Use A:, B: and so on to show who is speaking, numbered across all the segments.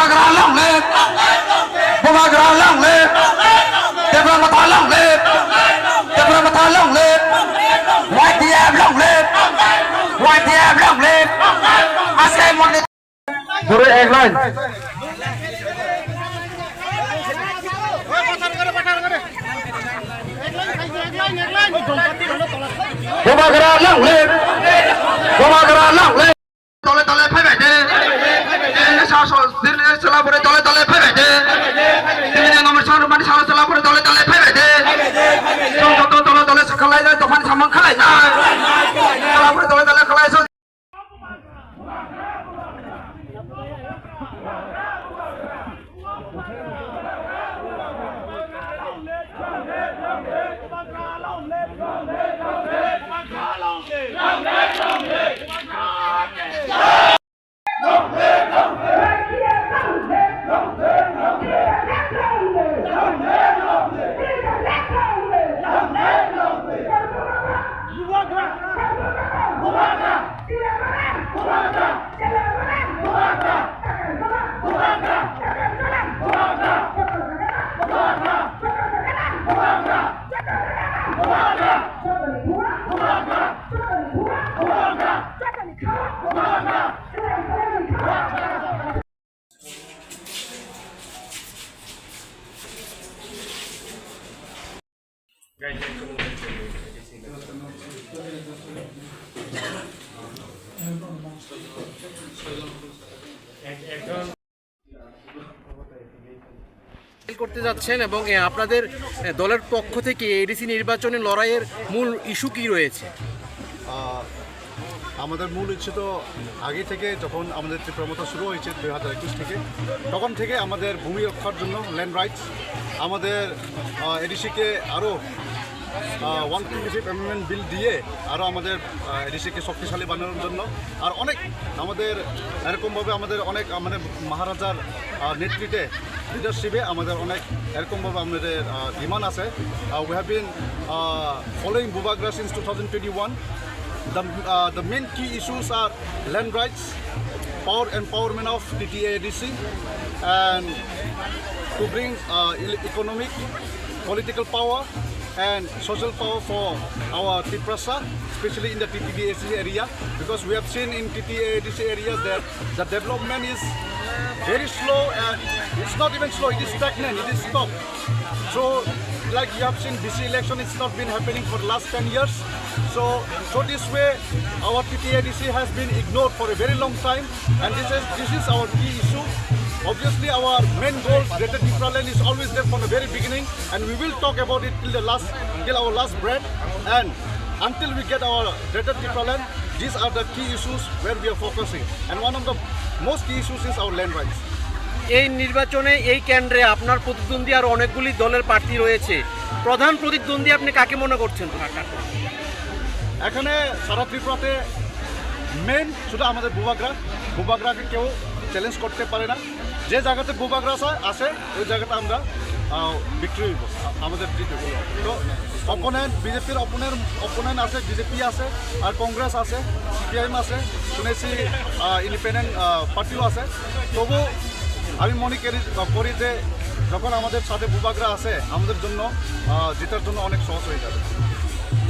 A: Bumagra long live! Bumagra long live! Deborah Mata long live! Deborah Mata long live! YTF long live! YTF long live! Aske Monday. Pure egg line. Bumagra long live! Bumagra long live! Tole tole phai baite. Dil chala pore tole tole phai baite. Dil nomor sar mani sala chala pore tole tole phai baite. Joto tole tole khalai jay tofan samang khalai jay. Chala pore tole tole khalai so.
B: করতে যাচ্ছেন এবং আপনাদের দলের পক্ষ থেকে ADC নির্বাচনের লড়াইয়ের মূল ইস্যু কি রয়েছে?
C: আমাদের মূল ইস্যু তো আগে থেকে যখন আমাদের তীব্রতা শুরু হয়েছে 2021 থেকে, তখন থেকে আমাদের ভূমি রক্ষার জন্য ল্যান্ড রাইটস, আমাদের এডিসিকে আরও 125 অ্যামেন্ডমেন্ট বিল দিয়ে আরও আমাদের এডিসিকে শক্তিশালী বানানোর জন্য, আর অনেক আমাদের এরকমভাবে আমাদের অনেক মানে মহারাজার নেতৃত্বে লিডারশিপে আমাদের অনেক এরকমভাবে আমাদের ডিমান্ড আছে। উই হ্যাভ বিন ফলোইং বুবাগ্রা since 2021. The main key issues are land rights, power empowerment of TTA-ADC, and to bring economic, political power and social power for our Tiprasa, especially in the TTA-ADC area, because we have seen in TTA-ADC areas that the development is very slow, and it's not even slow, it is stagnant, it is stopped. So like you have seen, DC election, it's not been happening for the last 10 years. So this way our TTA-ADC has been ignored for a very long time, and this is our key issue. Obviously our main goal, Greater Tripura Land, is always there from the very beginning, and we will talk about it till our last breath, and until we get our Greater Tripura Land, these are the key issues where we are focusing, and one of the most key issues is our land rights.
B: এই নির্বাচনে এই কেন্দ্রে আপনার প্রতিদ্বন্দ্বী আর অনেকগুলি দলের প্রার্থী রয়েছে, প্রধান প্রতিদ্বন্দ্বী আপনি কাকে মনে করছেন?
C: এখানে সারা ত্রিপুরাতে মেন শুধু আমাদের বুবাগ্রাকে কেউ চ্যালেঞ্জ করতে পারে না। যে জায়গাতে বুবাগ্রা আছে ওই জায়গাতে আমরা বিক্রি হইব, আমাদের জিতব। তো অপোনেন্ট, বিজেপির অপোনেন্ট আছে, বিজেপি আছে, আর কংগ্রেস আছে, সিপিআইএম আছে, শুনেছি ইন্ডিপেন্ডেন্ট পার্টিও আছে। তবু আমি মনে করি যে যখন আমাদের সাথে বুবাগ্রা আছে, আমাদের জন্য জেতার জন্য অনেক সহজ হয়ে যাবে।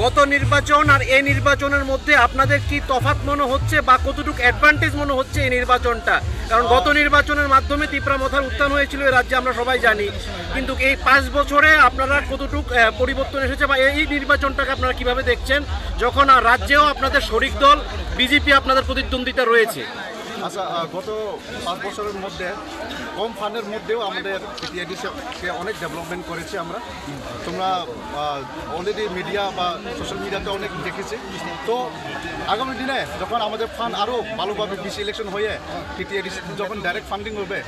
B: গত নির্বাচন আর এই নির্বাচনের মধ্যে আপনাদের কি তফাৎ মনে হচ্ছে বা কতটুকু অ্যাডভান্টেজ মনে হচ্ছে এই নির্বাচনটা? কারণ গত নির্বাচনের মাধ্যমে ত্রিপুরা মাথার উত্থান হয়েছিল এই রাজ্যে, আমরা সবাই জানি, কিন্তু এই 5 বছরে আপনারা কতটুকু পরিবর্তন এসেছে বা এই নির্বাচনটাকে আপনারা কিভাবে দেখছেন, যখন রাজ্যেও আপনাদের শরিক দল বিজেপি আপনাদের প্রতিদ্বন্দ্বিতা রয়েছে?
C: আচ্ছা, গত 5 বছরের মধ্যে কম ফান্ডের মধ্যেও আমাদের TTA-ADC অনেক ডেভেলপমেন্ট করেছি আমরা। তোমরা অলরেডি মিডিয়া বা সোশ্যাল মিডিয়াতে অনেক দেখেছি। তো আগামী দিনে যখন আমাদের ফান্ড আরও ভালোভাবে ডিসি ইলেকশন হয়ে TTA-ADC যখন ডাইরেক্ট ফান্ডিং হবে,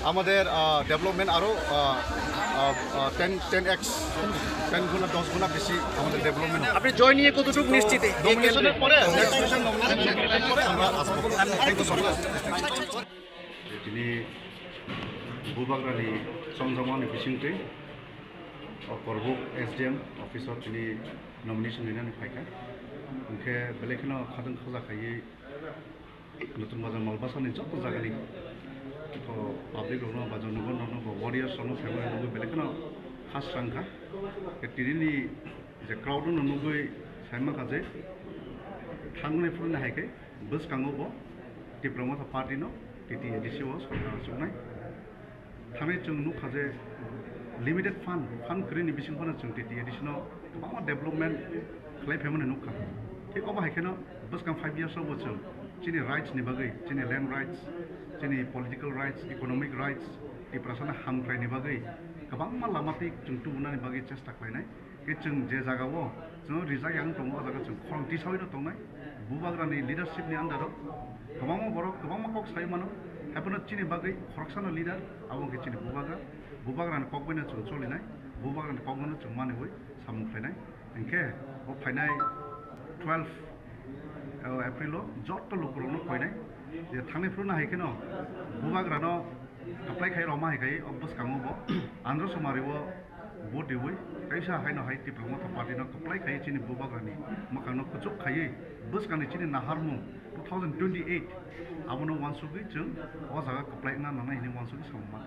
C: আমাদের ডেভেলপমেন্ট আরও 10x 10 গুণা 10 গুণা বেশি আমাদের ডেভেলপমেন্ট।
B: আপনি জয় নিয়ে কতটুকু নিশ্চিত?
C: নমিনেশনের পরে আমরা
D: दिनै बुबाग्रानि समजमानि बिसिंथै करबुक SDM अफिसाव दिनै नमिनेशन हैनानै फायखा ओंखे बेलेखनो खादों खाजाखायै नतुन बाजार मालबासानि जब जागानि পাবলিক রনো বা জনগণ রনো বা ওয়ারিয়ার্স রনো ফেভার নুগৈ বেলেগনো খাস রাংখা টিরিনি যে ক্রাউড নুগৈ সাইমা কাজে থাंनाय फुरनो हायखै बोसकाङोबो डिप्लोमेट पार्टीनो टिटि एडिसिव सरकार सुनाय थांनाय जों नुखाजे लिमिटेड फान्ड करिनि बिसिंफोरनो जों टिटि एडिशनाव गोबां डेभलपमेन्ट खालायफैमोन नुखा थिग अबा हायखेनो बोसकां 5 इयार्सआवबो जों जोंनि राइट्सनि बागै जोंनि लेन्ड राइट्स जोंनि पलिटिकल राइट्स इकनमिक राइट्स डिप्रेसना हामख्रायनि बागै गोबां लामाथि जों तुबुनानि बागै चेष्टा खालायनाय कि जों जे जायगायाव जों रिजायां दङ जायगा जों खरंथि सावैनो दंनाय बुबाग्रानि लिडारशिपनि आन्दाराव गोबां बर' गोबां कक सायमानो हेपनो चिनि बागै खरकसानो लिडार आबंके चिनि बुबाग्रानि ककबैनो जों सलिनाय बुबाग्रानि ककनो जों मानिवै सामुख्लायनाय इनके ओ फायनाय 12 एप्रिलाव जत्त लोकरनो फैनाय जे थांनायफ्रावनो हायखेनो बुबाग्रानो खाप्लायखाय रमा हायखाय अबस्काङोबो आन्ध्र समारिवो भोट दिवै कैसा हायनो हाय डिप्लोमेट पार्टीनो खाप्लायखाय चिनि बुबाग्रानि मखानो कुचुक खायै बोसकानि चिनि नाहारमु 2028 आबनो वानसुगै जों अ जागा खाप्लायना नानाय हिनि वानसुगै साममा